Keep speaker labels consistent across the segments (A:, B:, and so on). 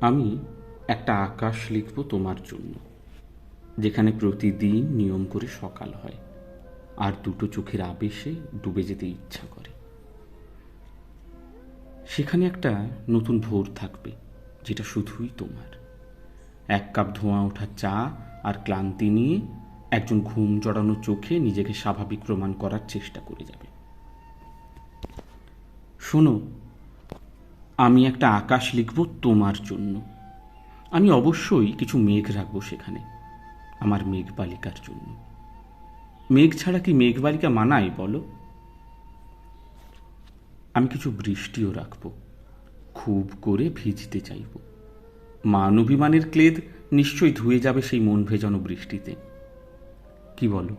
A: আমি একটা আকাশ লিখব তোমার জন্য, যেখানে প্রতিদিন নিয়ম করে সকাল হয় আর দুটো চোখের আবেশে ডুবে যেতে ইচ্ছা করে। সেখানে একটা নতুন ভোর থাকবে, যেটা শুধুই তোমার। এক কাপ ধোঁয়া ওঠা চা আর ক্লান্তি নিয়ে একজন ঘুম জড়ানো চোখে নিজেকে স্বাভাবিক প্রমাণ করার চেষ্টা করে যাবে। শোনো, আমি একটা আকাশ লিখব তোমার জন্য। আমি অবশ্যই কিছু মেঘ রাখবো সেখানে, আমার মেঘবালিকার জন্য। মেঘ ছাড়া কি মেঘবালিকা মানায় বলো? আমি কিছু বৃষ্টিও রাখব, খুব করে ভিজতে চাইব। মান অভিমানের ক্লেদ নিশ্চয়ই ধুয়ে যাবে সেই মন ভেজানো বৃষ্টিতে। কি বলো?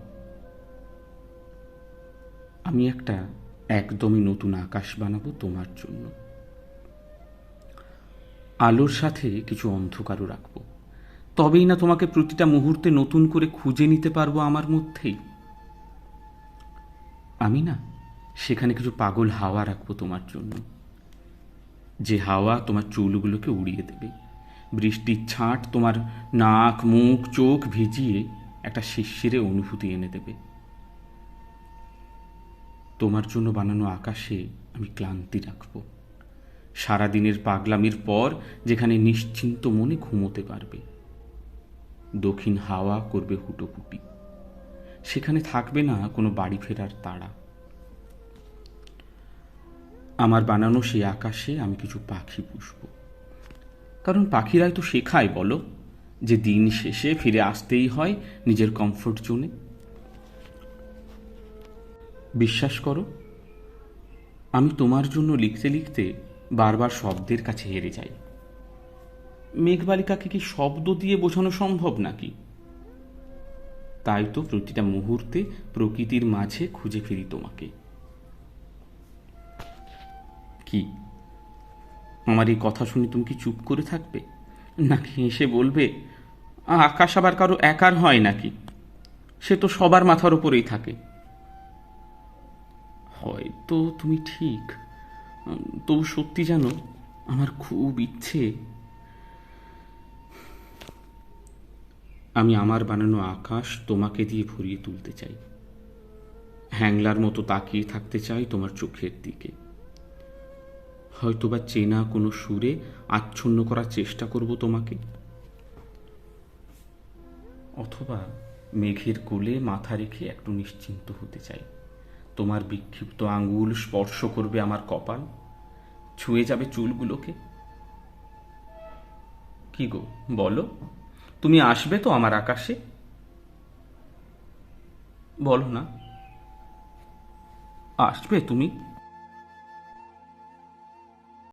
A: আমি একটা একদমই নতুন আকাশ বানাবো তোমার জন্য। আলোর সাথে কিছু অন্ধকারও রাখবো, তবেই না তোমাকে প্রতিটা মুহূর্তে নতুন করে খুঁজে নিতে পারবো আমার মধ্যেই। আমি না সেখানে কিছু পাগল হাওয়া রাখবো তোমার জন্য, যে হাওয়া তোমার চুলগুলোকে উড়িয়ে দেবে। বৃষ্টির ছাঁট তোমার নাক, মুখ, চোখ ভিজিয়ে একটা শিশিরে অনুভূতি এনে দেবে। তোমার জন্য বানানো আকাশে আমি ক্লান্তি রাখবো, সারাদিনের পাগলামির পর যেখানে নিশ্চিন্ত মনে ঘুমোতে পারবে। দক্ষিণ হাওয়া করবে হুটোপুটি, সেখানে থাকবে না কোনো বাড়ি ফেরার তাড়া। আমার বানানো সেই আকাশে আমি কিছু পাখি পুষব, কারণ পাখিরাই তো শেখায় বলো, যে দিন শেষে ফিরে আসতেই হয় নিজের কমফোর্ট জোনে। বিশ্বাস করো, আমি তোমার জন্য লিখতে লিখতে বারবার শব্দের কাছে হেরে যাই। মেঘবালিকাকে কি শব্দ দিয়ে বোঝানো সম্ভব নাকি? তাই তো প্রতিটা মুহূর্তে প্রকৃতির মাঝে খুঁজে ফিরি তোমাকে। কি, আমার এই কথা শুনে তুমি কি চুপ করে থাকবে, নাকি এসে বলবে আকাশ আবার কারো একার হয় নাকি? সে তো সবার মাথার উপরেই থাকে। হয়তো তুমি ঠিক, তবু সত্যি জানো, আমার খুব ইচ্ছে আমি আমার বানানো আকাশ তোমাকে দিয়ে ভরিয়ে তুলতে চাই। হ্যাংলার মতো তাকিয়ে থাকতে চাই তোমার চোখের দিকে। হয়তোবা চেনা কোনো সুরে আচ্ছন্ন করার চেষ্টা করব তোমাকে, অথবা মেঘের কোলে মাথা রেখে একটু নিশ্চিন্ত হতে চাই। তোমার বিক্ষিপ্ত আঙ্গুল স্পর্শ করবে আমার কপাল, ছুঁয়ে যাবে চুলগুলোকে। কি গো, বলো, তুমি আসবে তো আমার আকাশে? বলো না, আসবে তুমি?